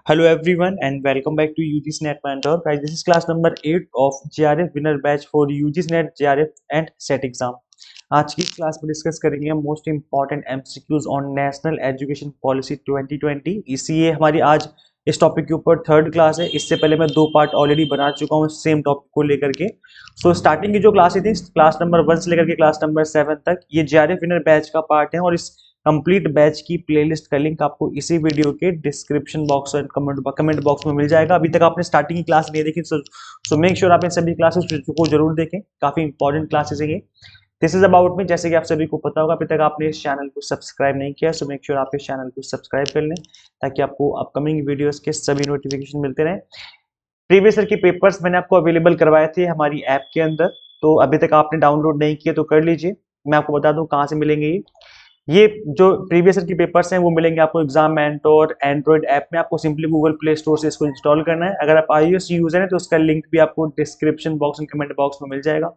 Hello everyone and welcome back to UGC Net Mentor. Guys, this is class number 8 of JRF winner batch for UGC Net JRF and set exam. आज की class में discuss करेंगे हम most important MCQs on national education policy 2020। इसीलिए हमारी आज इस topic के ऊपर थर्ड क्लास है। इससे पहले मैं 2 पार्ट ऑलरेडी बना चुका हूँ सेम टॉपिक को लेकर के। सो स्टार्टिंग की जो क्लास थी क्लास नंबर 1 से लेकर के क्लास नंबर 7 तक, ये JRF विनर बैच का पार्ट है और इस कंप्लीट बैच की प्लेलिस्ट का लिंक आपको इसी वीडियो के डिस्क्रिप्शन बॉक्स और कमेंट बॉक्स में मिल जाएगा। अभी तक आपने स्टार्टिंग की क्लास नहीं देखी सो मेक श्योर आप इन सभी क्लासेस को जरूर देखें, काफी इंपॉर्टेंट क्लासेस है ये। दिस इज अबाउट में, जैसे कि आप सभी को पता होगा, अभी तक आपने इस चैनल को सब्सक्राइब नहीं किया सो मेक श्योर आप इस चैनल को सब्सक्राइब कर लें ताकि आपको अपकमिंग वीडियोस के सभी नोटिफिकेशन मिलते रहें। प्रीवियस ईयर के पेपर्स मैंने आपको अवेलेबल करवाए थे हमारी ऐप के अंदर, तो अभी तक आपने डाउनलोड नहीं किए तो कर लीजिए। मैं आपको बता दूं कहाँ से मिलेंगे ये जो प्रीवियस ईयर के पेपर्स हैं वो मिलेंगे आपको एग्जाम मेंटोर एंड्रॉइड ऐप में। आपको सिंपली गूगल प्ले स्टोर से इसको इंस्टॉल करना है। अगर आप iOS यूजर हैं तो उसका लिंक भी आपको डिस्क्रिप्शन बॉक्स और कमेंट बॉक्स में मिल जाएगा।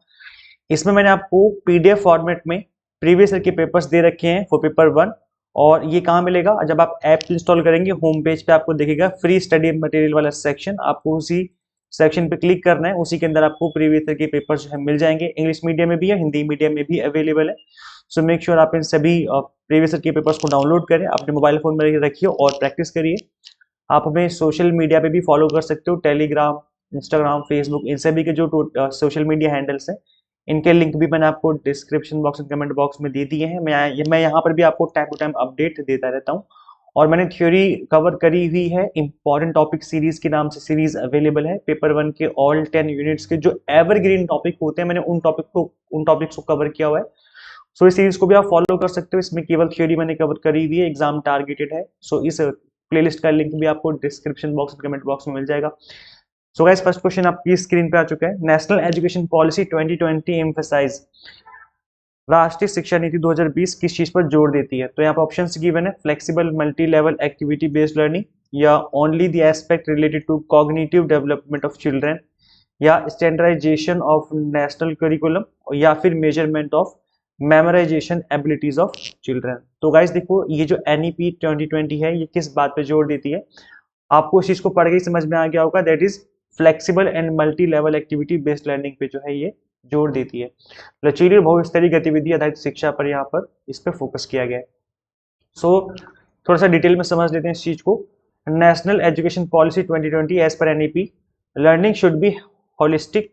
इसमें मैंने आपको पीडीएफ फॉर्मेट में प्रीवियस ईयर के पेपर्स दे रखे हैं फॉर पेपर 1। और ये कहाँ मिलेगा? जब आप ऐप इंस्टॉल करेंगे होम पेज पे आपको दिखेगा फ्री स्टडी मटेरियल वाला सेक्शन, आपको उसी सेक्शन पे क्लिक करना है। उसी के अंदर आपको प्रीवियस ईयर के पेपर्स जो है मिल जाएंगे। इंग्लिश मीडियम में भी है, हिंदी मीडियम में भी अवेलेबल है। सो मेक श्योर आप इन सभी प्रीवियस ईयर के पेपर्स को डाउनलोड करें, अपने मोबाइल फोन में रखिए और प्रैक्टिस करिए। आप हमें सोशल मीडिया पे भी फॉलो कर सकते हो, टेलीग्राम, इंस्टाग्राम, फेसबुक, इन सभी के जो सोशल मीडिया हैंडल्स हैं इनके लिंक भी मैंने आपको डिस्क्रिप्शन बॉक्स और कमेंट बॉक्स में दे दिए हैं। मैं यहाँ पर भी आपको टाइम टू टाइम अपडेट देता रहता हूँ। और मैंने थ्योरी कवर करी हुई है, इंपॉर्टेंट टॉपिक सीरीज के नाम से सीरीज अवेलेबल है। पेपर 1 के ऑल 10 यूनिट्स के जो एवरग्रीन टॉपिक होते हैं मैंने उन टॉपिक्स को कवर किया हुआ है। सो इस सीरीज को भी आप फॉलो कर सकते हो। इसमें केवल थ्योरी मैंने कवर करी हुई है, एग्जाम टारगेटेड है। सो इस प्लेलिस्ट का लिंक भी आपको डिस्क्रिप्शन बॉक्स और कमेंट बॉक्स में मिल जाएगा। सो गाइस, फर्स्ट क्वेश्चन आपकी स्क्रीन पे आ चुका है। नेशनल एजुकेशन पॉलिसी 2020 एम्फसाइज, राष्ट्रीय शिक्षा नीति 2020 किस चीज पर जोर देती है? तो यहाँ पर ऑप्शंस गिवन है, flexible multi level activity based learning, या only the aspect related to cognitive development of children, या स्टैंडर्डाइजेशन ऑफ नेशनल करिकुलम, या फिर measurement of memorization abilities of children. तो गाइस देखो, ये जो NEP 2020 है ये किस बात पे जोर देती है? आपको इस चीज को पढ़ के ही समझ में आ गया होगा, that is flexible and multi level activity based learning पे जो है ये जोर देती है। लचीली और बहुस्तरीय गतिविधि आधारित शिक्षा पर यहाँ पर इस पे फोकस किया गया है। सो थोड़ा सा डिटेल में समझ लेते हैं इस चीज को। नेशनल एजुकेशन पॉलिसी 2020 एज पर NEP, learning should be holistic,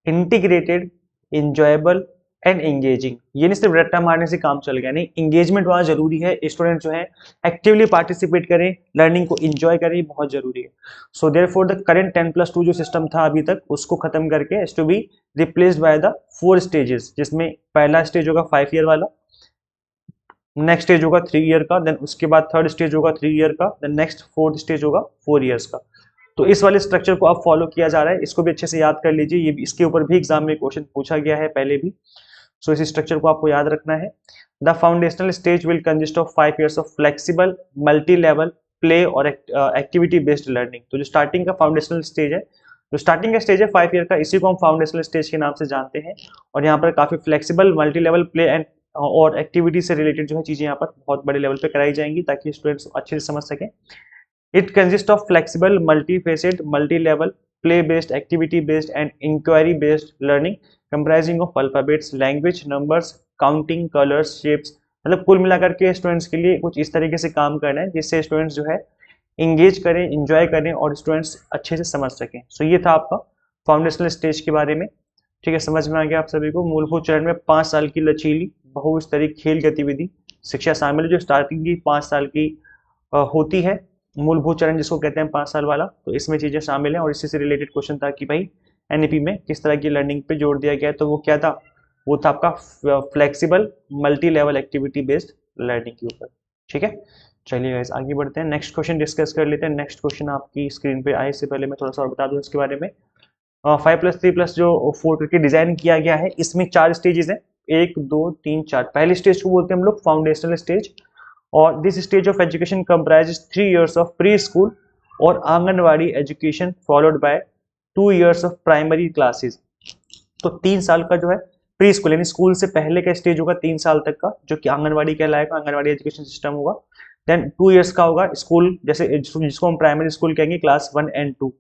integrated, enjoyable and engaging. ये नहीं सिर्फ रट्टा मारने से काम चल गया, नहीं, एंगेजमेंट वहां जरूरी है। स्टूडेंट जो है एक्टिवली पार्टिसिपेट करें, लर्निंग को एंजॉय करें, बहुत जरूरी है। सो देयरफॉर द करंट 10+2 जो सिस्टम था अभी तक, उसको खत्म करके is to be replaced by the 4 stages, जिसमें पहला स्टेज होगा 5 ईयर वाला, नेक्स्ट स्टेज होगा 3 ईयर का, देन उसके बाद थर्ड स्टेज होगा 3 ईयर का, देन नेक्स्ट फोर्थ स्टेज होगा 4 ईयर्स का। तो इस वाले स्ट्रक्चर को अब फॉलो किया जा रहा है। इसको भी अच्छे से याद कर लीजिए, ये भी इसके ऊपर भी एग्जाम में क्वेश्चन पूछा गया है पहले भी। सो इस स्ट्रक्चर को आपको याद रखना है। The foundational stage will consist of 5 years of flexible multi level play और एक्टिविटी बेस्ड लर्निंग। तो जो स्टार्टिंग का फाउंडेशनल स्टेज है, जो स्टार्टिंग का स्टेज है 5 ईयर का, इसी को हम फाउंडेशनल स्टेज के नाम से जानते हैं। और यहाँ पर काफी flexible multi level play and और एक्टिविटी से रिलेटेड जो है चीजें यहाँ पर बहुत बड़े लेवल पे कराई जाएंगी ताकि स्टूडेंट्स अच्छे से समझ सकें। It consist of flexible multi faceted multi level play based activity based and inquiry based learning comprising of alphabets, language, numbers, counting, colours, shapes. मतलब कुल मिलाकर के स्टूडेंट्स के लिए कुछ इस तरीके से काम करना है जिससे स्टूडेंट्स जो है इंगेज करें, इंजॉय करें और स्टूडेंट्स अच्छे से समझ सकें। सो ये था आपका फाउंडेशनल स्टेज के बारे में। ठीक है, समझ में आ गया आप सभी को। मूलभूत चरण में 5 साल की लचीली बहुस्तरीय खेल गतिविधि शिक्षा शामिल है, जो स्टार्टिंग की 5 साल की होती है। मूलभूत चरण जिसको कहते हैं 5 साल वाला, तो इसमें चीजें शामिल हैं। और इसी से रिलेटेड क्वेश्चन था कि भाई NEP में किस तरह की लर्निंग पे जोर दिया गया है, तो वो क्या था? वो था आपका flexible multi level activity based learning के ऊपर। ठीक है, चलिए गाइस आगे बढ़ते हैं, नेक्स्ट क्वेश्चन डिस्कस कर लेते हैं। नेक्स्ट क्वेश्चन आपकी स्क्रीन पे आए से पहले मैं थोड़ा सा और बता दूं इसके बारे में। 5+3+ जो 4 करके डिजाइन किया गया है, इसमें 4 स्टेजेस हैं, 1 2 3 4। पहले स्टेज को बोलते हैं हम लोग फाउंडेशनल स्टेज। और this stage of education comprises 3 years of pre school और anganwadi education followed by 2 years of primary classes. तो 3 साल का जो है प्री स्कूल यानी स्कूल से पहले का स्टेज होगा 3 साल तक का, जो कि आंगनवाड़ी कहलाएगा, आंगनवाड़ी एजुकेशन सिस्टम होगा। देन 2 इयर्स का होगा स्कूल, जैसे जिसको हम प्राइमरी स्कूल कहेंगे, क्लास 1 and 2।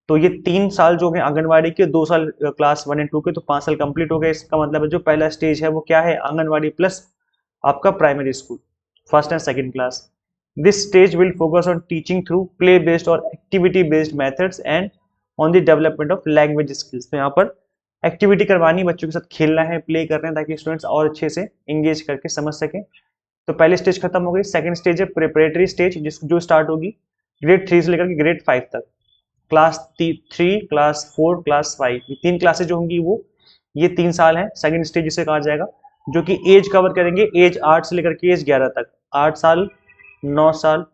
तो ये 3 साल जो है आंगनवाड़ी के, 2 साल क्लास 1 and 2 के, तो 5 साल कंप्लीट हो गए। इसका मतलब है जो पहला स्टेज है वो क्या है, आंगनवाड़ी प्लस आपका primary school, first and second class. This stage will focus on teaching through play based और activity based methods and on the development of language skills. तो यहाँ पर एक्टिविटी करवानी, बच्चों के साथ खेलना है, प्ले करना है, ताकि स्टूडेंट्स और अच्छे से इंगेज करके समझ सकें। तो पहली स्टेज खत्म हो गई। सेकंड स्टेज है प्रिपरेटरी स्टेज, जो स्टार्ट होगी ग्रेड 3 से लेकर के ग्रेड 5 तक। क्लास 3, क्लास 4, क्लास 5, ये 3 क्लासेज जो होंगी वो ये 3 साल है। सेकंड स्टेज जिसे कहा जाएगा, जो कि एज कवर करेंगे, एज 8 से लेकर के एज 11 तक, 8 साल, 9 साल,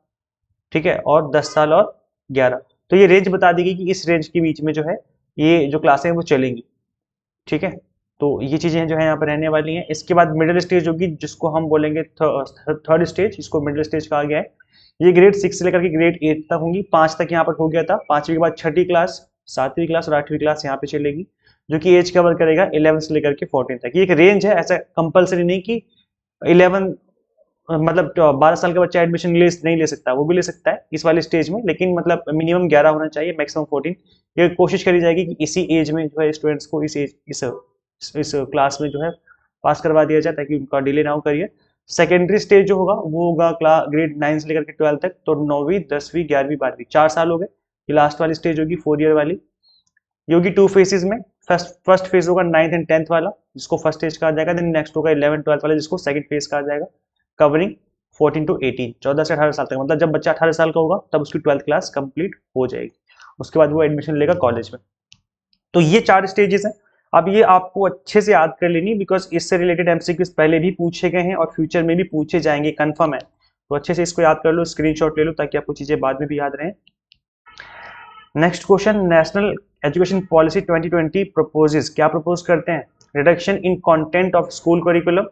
ठीक है, और 10 साल और 11। तो ये रेंज बता दी गई कि इस रेंज के बीच में जो है ये जो क्लासें हैं वो चलेंगी, ठीक है। तो ये चीजें जो है यहाँ पर रहने वाली हैं। इसके बाद मिडिल स्टेज होगी, जिसको हम बोलेंगे थर्ड स्टेज, इसको मिडिल स्टेज कहा गया है। ये ग्रेड 6 से लेकर के ग्रेड 8 तक होंगी। 5 तक यहाँ पर हो गया था, 5वीं के बाद 6ठी क्लास, 7वीं क्लास और 8वीं क्लास यहाँ पे चलेगी, जो कि एज कवर करेगा 11 से लेकर के 14 तक। ये एक रेंज है, ऐसा कंपलसरी नहीं कि 11 मतलब 12 साल का बच्चा एडमिशन नहीं ले सकता, वो भी ले सकता है इस वाले स्टेज में, लेकिन मतलब मिनिमम 11 होना चाहिए, मैक्सिमम 14। ये कोशिश करी जाएगी कि इसी एज में जो है स्टूडेंट्स को इस क्लास में जो है पास करवा दिया जाए, ताकि उनका डिले ना हो करिए। सेकेंडरी स्टेज जो होगा वो होगा ग्रेड 9 से लेकर के 12 तक, तो 9वीं, 10वीं, 11वीं, 12वीं, 4 साल हो गए। ये लास्ट वाली स्टेज होगी 4 ईयर वाली। ये होगी 2 फेजेस में। फर्स्ट फेज होगा 9th and 10th वाला, जिसको फर्स्ट स्टेज कहा जाएगा। देन नेक्स्ट होगा 11th 12th वाला, जिसको सेकंड फेज कहा जाएगा, कवरिंग 14 to 18, 14 से 18 साल तक। मतलब जब बच्चा 18 साल का होगा तब उसकी 12th क्लास कंप्लीट हो जाएगी, उसके बाद वो एडमिशन लेगा कॉलेज में। तो ये 4 स्टेजेस हैं। अब ये आपको अच्छे से याद कर लेनी, बिकॉज इससे रिलेटेड एमसीक्यूज पहले भी पूछे गए हैं और फ्यूचर में भी पूछे जाएंगे, कंफर्म है। तो अच्छे से इसको याद कर लो, स्क्रीनशॉट ले लो, ताकि आपको चीजें बाद में भी याद रहें। Next question, national education policy 2020 proposes, क्या प्रपोज करते हैं, reduction in content of school curriculum,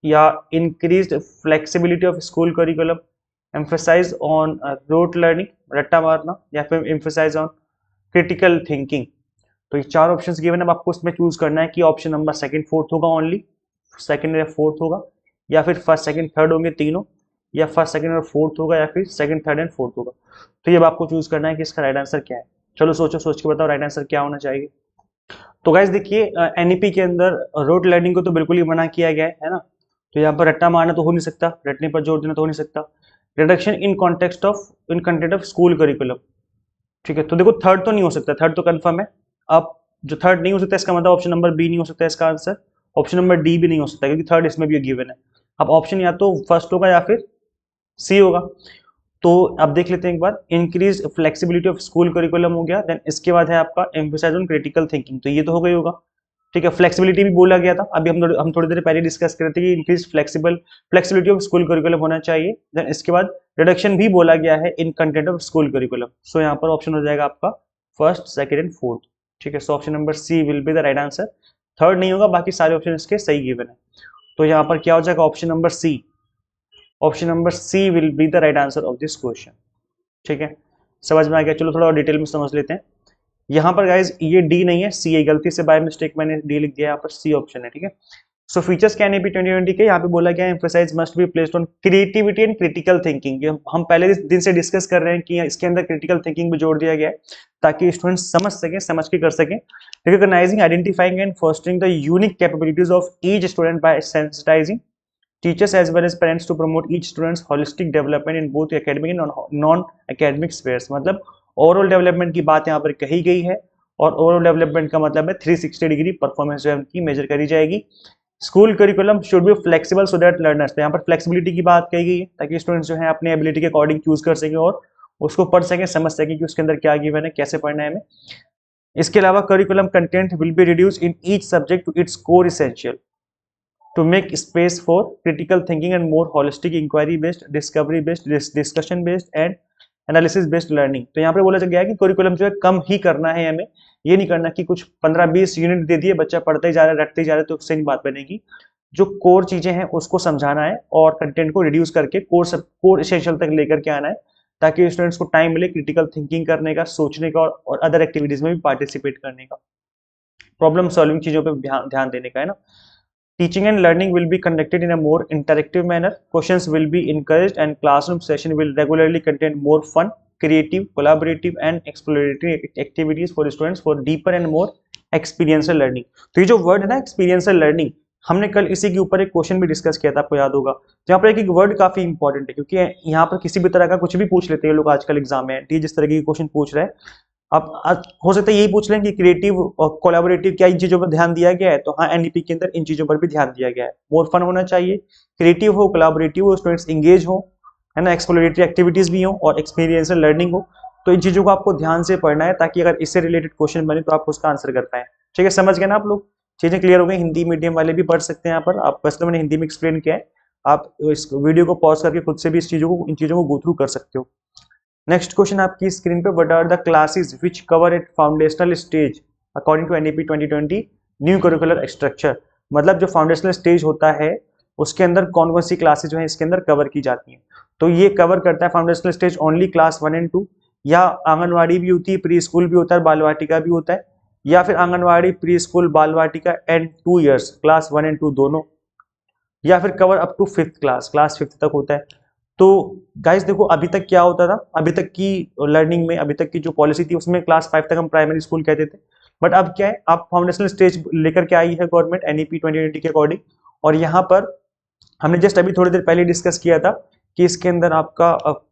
या increased flexibility of school curriculum, emphasize on rote learning, रट्टा मारना, या फिर एम्फेसाइज ऑन क्रिटिकल थिंकिंग। तो ये 4 ऑप्शंस गिवन है, आपको इसमें चूज करना है कि ऑप्शन नंबर सेकंड फोर्थ होगा, ओनली सेकंड या फोर्थ होगा, या फिर फर्स्ट सेकंड थर्ड होंगे तीनों, या फर्स्ट सेकंड और फोर्थ होगा, या फिर सेकंड थर्ड एंड फोर्थ होगा। तो ये आपको चूज करना है कि इसका राइट आंसर क्या है। चलो सोचो, सोच के बताओ राइट आंसर क्या होना चाहिए। तो गाइस देखिए, एनईपी के अंदर रोट लर्निंग को तो बिल्कुल ही मना किया गया है ना। तो यहाँ पर रट्टा मारना तो हो नहीं सकता, रटने पर जोर देना तो हो नहीं सकता। Reduction in context of in content of school curriculum, ठीक है। तो देखो थर्ड तो नहीं हो सकता, थर्ड तो कंफर्म है। अब जो थर्ड नहीं हो सकता, इसका मतलब ऑप्शन नंबर बी नहीं हो सकता इसका आंसर, ऑप्शन नंबर डी भी नहीं हो सकता, क्योंकि थर्ड इसमें भी गिवन है। अब ऑप्शन या तो फर्स्ट होगा या फिर सी होगा। तो अब देख लेते हैं एक बार, increase flexibility of school curriculum हो गया, देन इसके बाद है आपका एम्फेसाइज ऑन क्रिटिकल थिंकिंग, तो ये तो हो गई होगा, ठीक है। फ्लेक्सिबिलिटी भी बोला गया था, अभी हम थोड़ी देर पहले डिस्कस कर रहे थे कि increase flexibility of school curriculum होना चाहिए। देन इसके बाद रिडक्शन भी बोला गया है in content of school curriculum. So यहाँ पर ऑप्शन हो जाएगा आपका फर्स्ट, सेकंड एंड फोर्थ, ठीक है। So option number C will be the right answer. Third नहीं होगा, बाकी सारे ऑप्शन इसके सही गिवन है। तो यहाँ पर क्या हो जाएगा, option number C, option number C will be the right answer of this question, ठीक है। समझ में आ गया। चलो थोड़ा और डिटेल में समझ लेते हैं। यहाँ पर गाइज ये डी नहीं है, सी है, गलती से बाय मिस्टेक मैंने डी लिख दिया, यहाँ पर सी ऑप्शन है, ठीक है। सो फीचर्स कैन बी 2020 के यहाँ पे बोला गया emphasize must be placed on creativity and critical thinking. हम पहले दिन से डिस्कस कर रहे हैं कि इसके अंदर क्रिटिकल थिंकिंग भी जोड़ दिया गया है, ताकि स्टूडेंट समझ सकें, समझ के कर सकें। Recognizing, identifying and fostering the unique capabilities of each student by sensitizing teachers as well as parents to promote each student's holistic development in both academic and non-academic spheres। मतलब ओवरऑल डेवलपमेंट की बात यहाँ पर कही गई है, और overall development का मतलब है 360 डिग्री परफॉर्मेंस जो है उनकी मेजर करी जाएगी। School curriculum should be flexible so that learners, तो यहाँ पर फ्लेक्सिबिलिटी की बात कही गई है, ताकि स्टूडेंट्स जो है अपने एबिलिटी के अकॉर्डिंग चूज कर सकें और उसको पढ़ सकें, समझ सकें कि उसके अंदर क्या गिवन है, कैसे पढ़ना है हमें। इसके अलावा curriculum content will be reduce in each subject to its core essential to make space for critical thinking and more holistic inquiry based, discovery based, discussion based and analysis based learning. तो यहाँ पे बोला गया है कि curriculum जो है कम ही करना है हमें, ये नहीं करना कि कुछ 15-20 यूनिट दे दिए, बच्चा पढ़ते ही जा रहा है, रटते ही जा रहा है, तो उससे नहीं बात बनेगी। जो कोर चीजें हैं उसको समझाना है और कंटेंट को रिड्यूस करके कोर एसेंशियल तक लेकर के आना है, ताकि स्टूडेंट्स को टाइम मिले क्रिटिकल थिंकिंग करने का, सोचने का और अदर एक्टिविटीज में भी पार्टिसिपेट करने का, प्रॉब्लम सॉल्विंग चीजों पर ध्यान देने का, है ना। Teaching and learning will be conducted in a more interactive manner. Questions will be encouraged and classroom session will regularly contain more fun, creative, collaborative and exploratory activities for students for deeper and more experiential learning. तो ये जो word है ना experiential learning, हमने कल इसी के ऊपर एक क्वेश्चन भी डिस्कस किया था, आपको याद होगा। यहाँ पर एक वर्ड काफी इंपॉर्टेंट है, क्योंकि यहाँ पर किसी भी तरह का कुछ भी पूछ लेते हैं लोग आजकल एग्जाम में, ठीक, जिस तरह के क्वेश्चन पूछ रहे हैं। अब हो सकता है यही पूछ लें कि क्रिएटिव और कोलैबोरेटिव क्या इन चीजों पर ध्यान दिया गया है, तो हाँ एनईपी के अंदर इन चीजों पर भी ध्यान दिया गया है। मोर फन होना चाहिए, क्रिएटिव हो, कोलैबोरेटिव हो, स्टूडेंट्स एंगेज हो, है ना, एक्सप्लोरेटरी एक्टिविटीज भी हो और एक्सपीरियंशियल लर्निंग हो। तो इन चीजों को आपको ध्यान से पढ़ना है, ताकि अगर इससे रिलेटेड क्वेश्चन बने तो आप उसका आंसर कर पाए। ठीक है, समझ गए ना आप लोग? चीजें क्लियर हो गई। हिंदी मीडियम वाले भी पढ़ सकते हैं यहाँ पर, आप वैसे तो मैंने हिंदी में एक्सप्लेन किया है, आप इस वीडियो को पॉज करके खुद से भी इन चीजों को गो थ्रू कर सकते हो। नेक्स्ट क्वेश्चन आपकी स्क्रीन पे, what are the classes which cover at foundational stage according to NEP 2020 new curricular structure. मतलब जो फाउंडेशनल स्टेज होता है उसके अंदर कौन कौन सी क्लासेस जो है इसके अंदर कवर की जाती हैं। तो ये कवर करता है foundational stage only class 1 and 2, या आंगनवाड़ी भी होती है, प्री स्कूल भी होता है, बाल वाटिका भी होता है, या फिर anganwadi, pre school, Bal Vatika and 2 years, class 1 and 2 दोनों, या फिर cover up to 5th class, class 5th तक होता है। तो गाइस देखो, अभी तक क्या होता था, अभी तक की लर्निंग में, अभी तक की जो पॉलिसी थी उसमें क्लास 5 तक हम प्राइमरी स्कूल कहते थे। बट अब क्या है, अब फाउंडेशनल स्टेज लेकर के आई है गवर्नमेंट एनईपी 2020 के अकॉर्डिंग। और यहाँ पर हमने जस्ट अभी थोड़ी देर पहले डिस्कस किया था कि इसके अंदर आपका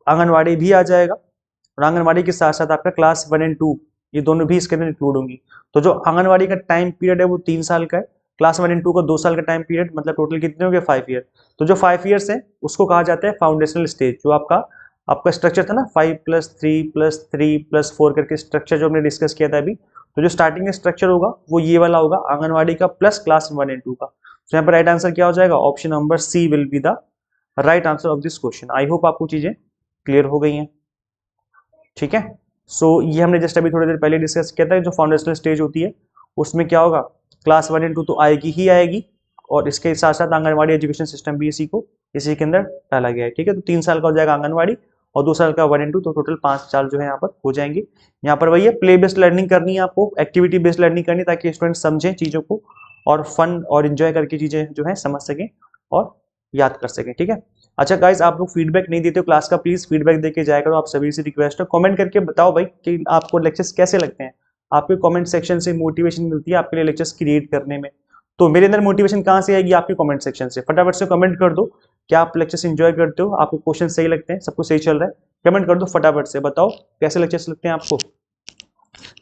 आंगनवाड़ी भी आ जाएगा, और आंगनवाड़ी के साथ साथ आपका क्लास 1 एंड 2 ये दोनों भी इसके अंदर इंक्लूड होंगी। तो जो आंगनवाड़ी का टाइम पीरियड है वो 3 साल का है, क्लास 1 एंड 2 का 2 साल का टाइम पीरियड, मतलब टोटल कितने हो गए 5 ईयर। तो जो 5 ईयर्स है उसको कहा जाता है फाउंडेशनल स्टेज। जो आपका स्ट्रक्चर था ना 5+3+3+4 करके स्ट्रक्चर जो हमने डिस्कस किया था अभी, तो जो स्टार्टिंग में स्ट्रक्चर होगा वो ये वाला होगा, आंगनवाड़ी का प्लस क्लास 1 एंड 2 का। तो यहाँ पर राइट आंसर क्या हो जाएगा, option number C will be the right answer of this question. I hope आपको चीजें क्लियर हो गई हैं। ठीक है, सो ये हमने जस्ट अभी थोड़ी देर पहले डिस्कस किया था, जो फाउंडेशनल स्टेज होती है उसमें क्या होगा, क्लास 1 एंड 2 तो आएगी ही आएगी, और इसके साथ साथ आंगनवाड़ी एजुकेशन सिस्टम भी इसी के अंदर डाला गया है। ठीक है, तो 3 साल का हो जाएगा आंगनवाड़ी और 2 साल का 1 एंड 2, तो टोटल 5 साल जो है यहाँ पर हो जाएंगे। यहाँ पर वही है, प्ले बेस्ड लर्निंग करनी है आपको, एक्टिविटी बेस्ड लर्निंग करनी, ताकि स्टूडेंट समझें चीजों को और फन और इंजॉय करके चीजें जो है समझ सकें और याद कर सकें। ठीक है, अच्छा गाइज, आप लोग फीडबैक नहीं देते हो क्लास का, प्लीज फीडबैक देके जाया करो, आप सभी से रिक्वेस्ट है। कमेंट करके बताओ भाई कि आपको लेक्चर्स कैसे लगते हैं। आपके कमेंट सेक्शन से मोटिवेशन मिलती है आपके लिए लेक्चर्स क्रिएट करने में। तो मेरे अंदर मोटिवेशन कहाँ से आएगी, आपके कमेंट सेक्शन से। फटाफट से कमेंट कर दो, क्या आप लेक्चर्स एंजॉय करते हो, आपको क्वेश्चन सही लगते हैं, सब कुछ सही चल रहा है, कमेंट कर दो फटाफट से, बताओ कैसे लेक्चर्स लगते हैं आपको।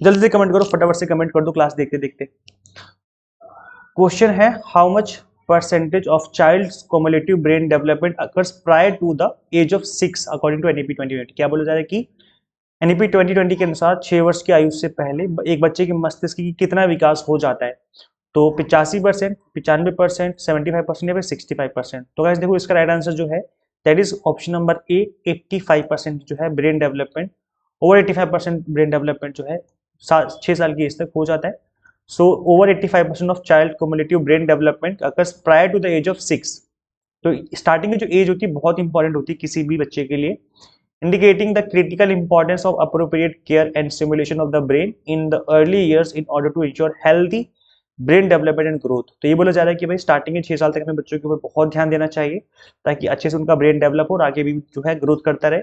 जल्दी से कमेंट करो, फटाफट से कमेंट कर दो क्लास देखते देखते। क्वेश्चन है, how much percentage of child's cumulative brain development occurs prior to the age of 6 according to NEP 2020। क्या बोला जा रहा है कि NEP 2020 के अनुसार 6 वर्ष की आयु से पहले एक बच्चे के मस्तिष्क की कितना विकास हो जाता है। तो 85%, 95%, 75% या फिर 65%। तो गाइस देखो, इसका राइट आंसर जो है that is option number A, 85% जो है brain development, over 85% brain development जो है 6 साल की एज तक हो जाता है। So over 85% of child cumulative brain development occurs prior to the age of 6। तो स्टार्टिंग में जो एज होती है बहुत इंपॉर्टेंट होती है किसी भी बच्चे के लिए, indicating the critical importance of appropriate care and stimulation of the brain in the early years in order to ensure healthy brain development and growth। तो ये बोला जा रहा है कि भाई स्टार्टिंग में 6 साल तक हमें बच्चों के ऊपर बहुत ध्यान देना चाहिए, ताकि अच्छे से उनका ब्रेन डेवलप हो और आगे भी जो है ग्रोथ करता रहे।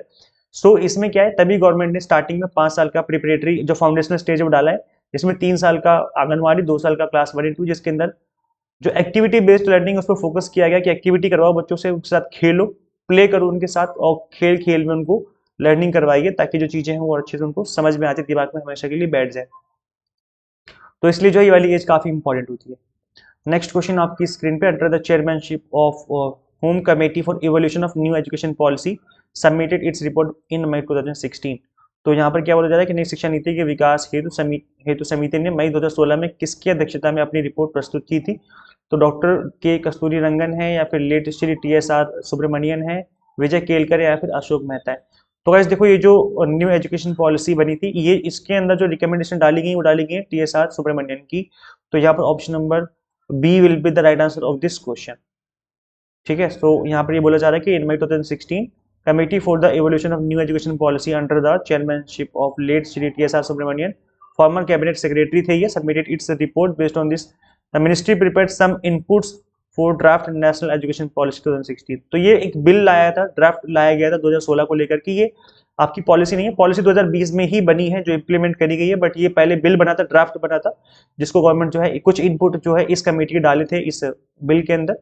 सो इसमें क्या है, तभी गवर्नमेंट ने स्टार्टिंग में 5 साल का प्रिपरेटरी जो फाउंडेशनल स्टेज वो डाला है, जिसमें 3 साल का आंगनवाड़ी, 2 साल का क्लास 1 एंड 2, जिसके अंदर जो एक्टिविटी बेस्ड लर्निंग उस पर फोकस किया गया कि एक्टिविटी करवाओ बच्चों से, उनके साथ खेलो, प्ले करो उनके साथ, और खेल खेल में उनको लर्निंग करवाइए, ताकि जो चीजें हैं वो अच्छे से उनको समझ में आती, दिमाग में हमेशा के लिए बैठ जाए। तो इसलिए जो ये वाली एज काफी इंपॉर्टेंट होती है। नेक्स्ट क्वेश्चन आपकी स्क्रीन पे, under the chairmanship of home committee for evolution of new education policy submitted its report in May 2016। तो यहाँ पर क्या बोला जा रहा है कि नई शिक्षा नीति के विकास हेतु समिति ने मई 2016 में किसकी अध्यक्षता में अपनी रिपोर्ट प्रस्तुत की थी। तो डॉक्टर के कस्तूरी रंगन है, या फिर लेट श्री TSR सुब्रमण्यन है, विजय केलकर या फिर अशोक मेहता है। तो गाइस देखो, ये जो न्यू एजुकेशन पॉलिसी बनी थी, ये इसके अंदर जो रिकमेंडेशन डाली गई वो डाली गई TSR सुब्रमण्यन की। तो यहाँ पर option number B will be the right answer of this question. ठीक है, तो यहाँ पर ये बोला जा रहा है कि इन May 2016 Committee for the Evolution of New Education Policy under the chairmanship of late Shri TSR Subramanian, former cabinet secretary थे ये, submitted its report based on this. The ministry prepared some inputs for draft national education policy 2016। तो ये एक bill लाया था, draft लाया गया था 2016 को लेकर कि ये आपकी पॉलिसी नहीं है, पॉलिसी 2020 में ही बनी है जो इम्प्लीमेंट करी गई है, बट ये पहले बिल बना था, ड्राफ्ट बना था, जिसको गवर्नमेंट जो है कुछ इनपुट जो है इस कमेटी के डाले थे इस बिल के अंदर।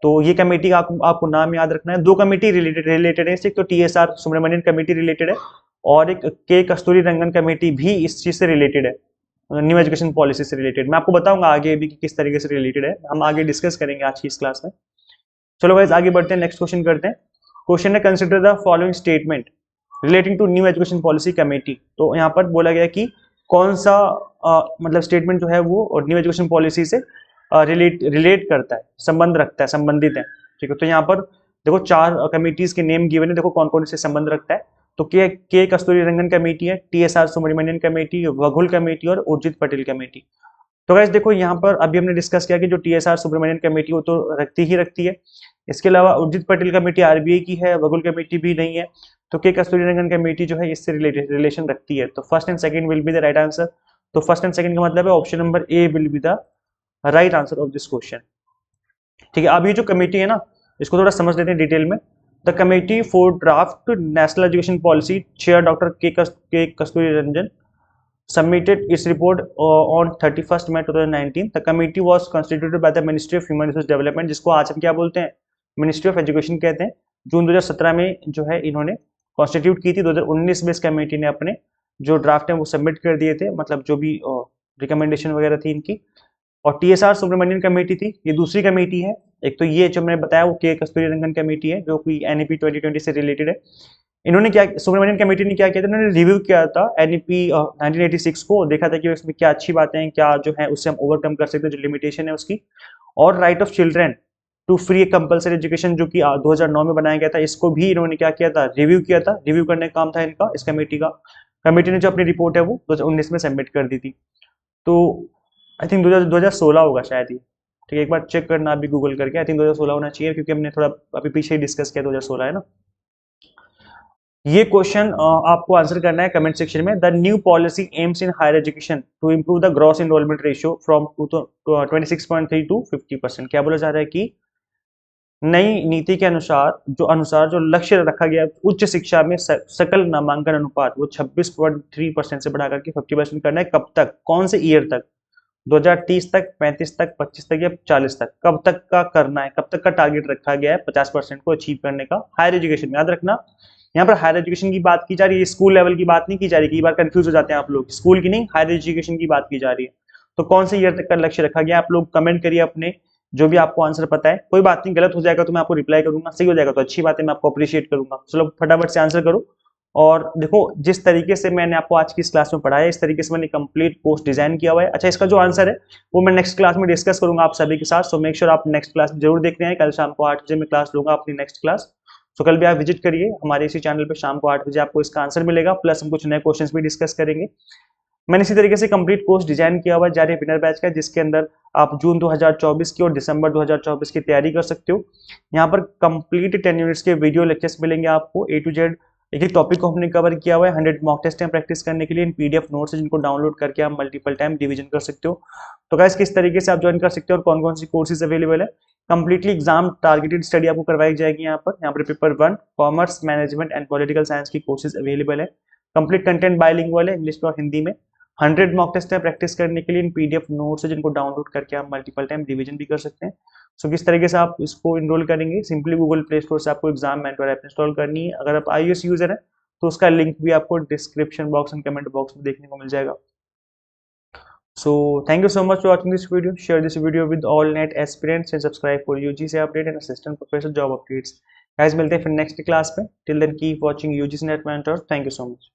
तो ये कमेटी का आपको नाम याद रखना है। दो कमेटी रिलेटेड है, एक तो TSR सुब्रमण्यन कमेटी रिलेटेड है और एक के कस्तूरी रंगन कमेटी भी इस चीज से रिलेटेड है, न्यू एजुकेशन पॉलिसी से रिलेटेड। मैं आपको बताऊंगा आगे भी कि किस तरीके से रिलेटेड है, हम आगे डिस्कस करेंगे आज की इस क्लास में। चलो गाइस आगे बढ़ते हैं, नेक्स्ट क्वेश्चन करते हैं। क्वेश्चन है consider the following statement relating to new education policy committee. तो यहाँ पर बोला गया कि कौन सा मतलब स्टेटमेंट जो है वो और न्यू एजुकेशन पॉलिसी से रिलेट करता है, संबंध रखता है, संबंधित है। ठीक है, तो यहाँ पर देखो चार कमिटीज के नेम गिवन है, देखो कौन कौन से संबंध रखता है। तो के कस्तूरी रंगन कमेटी है, TSR सुब्रमण्यन कमेटी, वघुल कमेटी और उर्जित पटेल कमेटी। तो गाइस देखो यहाँ पर अभी हमने डिस्कस किया कि जो TSR सुब्रमण्यन कमेटी वो तो रखती है। इसके अलावा उर्जित पटेल कमेटी RBI की है, वघुल कमेटी भी नहीं है। तो के कस्तूरी रंगन कमेटी जो है इससे रिलेशन रखती है। तो first and second will be the right answer. तो फर्स्ट एंड सेकंड का मतलब है option number A will be the right answer of this question. ठीक है, अब ये जो कमेटी है ना, इसको थोड़ा समझ लेते हैं डिटेल में। The committee for draft national education policy, chair doctor के कस्तूरी Ranjan, submitted its report on 31st May 2019. The committee was constituted by the Ministry of Human Resource Development, जिसको आज हम क्या बोलते हैं, मिनिस्ट्री ऑफ एजुकेशन कहते हैं। जून 2017 में जो है इन्होंने कॉन्स्टिट्यूट की थी। 2019 में इस कमेटी ने अपने जो ड्राफ्ट है वो सबमिट कर दिए थे, मतलब जो भी रिकमेंडेशन वगैरह थी इनकी। और TSR सुब्रमण्यन कमेटी थी, ये दूसरी कमेटी है। एक तो ये जो मैंने बताया वो के कस्तूरी रंगन कमेटी है जो कि NEP 2020 से रिलेटेड है। इन्होंने क्या, सुब्रमण्यन कमेटी ने क्या किया था, इन्होंने रिव्यू किया था NEP 1986 को, देखा था कि इसमें क्या अच्छी बातें हैं, क्या जो है उससे हम ओवरकम कर सकते हैं, जो लिमिटेशन है उसकी। और right of children to free compulsory education जो कि 2009 में बनाया गया था, इसको भी इन्होंने क्या किया था, रिव्यू किया था। रिव्यू करने का काम था इनका, इस कमेटी का। कमेटी ने जो अपनी रिपोर्ट है वो 2019 में सबमिट कर दी थी। तो आई थिंक 2016 होगा शायद ये। ठीक है, एक बार चेक करना अभी गूगल करके, आई थिंक 2016 होना चाहिए क्योंकि हमने थोड़ा अभी पीछे ही डिस्कस किया, 2016 है ना। ये क्वेश्चन आपको आंसर करना है कमेंट सेक्शन में। The new policy aims in higher education to improve the gross enrolment ratio from 26.3 to 50%। क्या बोला जा रहा है कि नई नीति के अनुसार जो लक्ष्य रखा गया उच्च शिक्षा में सकल नामांकन अनुपात वो 26.3% से बढ़ा करके 50% करना है। कब तक, कौन से ईयर तक, 2030 तक, 35 तक, 25 तक या 40 तक, कब तक का करना है, कब तक का टारगेट रखा गया है 50% को अचीव करने का हायर एजुकेशन में। याद रखना यहाँ पर हायर एजुकेशन की बात की जा रही है, स्कूल लेवल की बात नहीं की जा रही। कई बार कंफ्यूज हो जाते हैं आप लोग, स्कूल की नहीं हायर एजुकेशन की बात की जा रही है। तो कौन से ईयर तक का लक्ष्य रखा गया, आप लोग कमेंट करिए अपने, जो भी आपको आंसर पता है। कोई बात नहीं, गलत हो जाएगा तो मैं आपको रिप्लाई करूंगा, सही हो जाएगा तो अच्छी बात है, मैं आपको अप्रिशिएट करूंगा। चलो फटाफट से आंसर करो। और देखो जिस तरीके से मैंने आपको आज की इस क्लास में पढ़ाया, इस तरीके से मैंने कंप्लीट कोर्स डिजाइन किया हुआ है। अच्छा, इसका जो आंसर है वो मैं नेक्स्ट क्लास में डिस्कस करूंगा आप सभी के साथ। सो मेक श्योर आप नेक्स्ट क्लास जरूर देख रहे हैं। कल शाम को 8 बजे मैं क्लास लूंगा अपनी नेक्स्ट क्लास। सो कल भी आप विजिट करिए हमारे इसी चैनल पे, शाम को 8 बजे आपको इसका आंसर मिलेगा, प्लस हम कुछ नए क्वेश्चंस भी डिस्कस करेंगे। मैंने इसी तरीके से कंप्लीट कोर्स डिजाइन किया हुआ है जारी विनर बैच का, जिसके अंदर आप जून 2024 की और दिसंबर 2024 की तैयारी कर सकते हो। यहाँ पर कंप्लीट 10 यूनिट्स के वीडियो लेक्चर्स मिलेंगे आपको A to Z। एक एक टॉपिक को हमने कवर किया हुआ है। 100 मॉक टेस्ट हैं प्रैक्टिस करने के लिए, इन PDF नोट्स है जिनको डाउनलोड करके आप मल्टीपल टाइम रिवीजन कर सकते हो। तो गाइस किस तरीके से आप ज्वाइन कर सकते हो और कौन कौन सी कोर्सेज अवेलेबल है। कंप्लीटली एग्जाम टारगेटेड स्टडी आपको करवाई जाएगी। यहाँ पर paper 1 commerce, management and political science की कोर्सेज अवेलेबल है। कंप्लीट कंटेंट बाइलिंगुअल है, इंग्लिश और हिंदी में। 100 मॉक टेस्ट है प्रैक्टिस करने के लिए, इन PDF नोट्स है जिनको डाउनलोड करके आप मल्टीपल टाइम रिवीजन भी कर सकते हैं। सो किस तरीके से आप इसको इनरोल करेंगे, सिंपली गूगल प्ले स्टोर से आपको एग्जाम मेंटर ऐप इंस्टॉल करनी है। अगर आप iOS यूजर है तो उसका लिंक भी आपको description box and comment box में देखने को मिल जाएगा। So thank you so much for watching this video. Share this video with all NET aspirants and subscribe for UGC update and assistant professor job updates. Guys, मिलते हैं फिर next class में। Till then keep watching UGC NET Mentor. Thank you so much.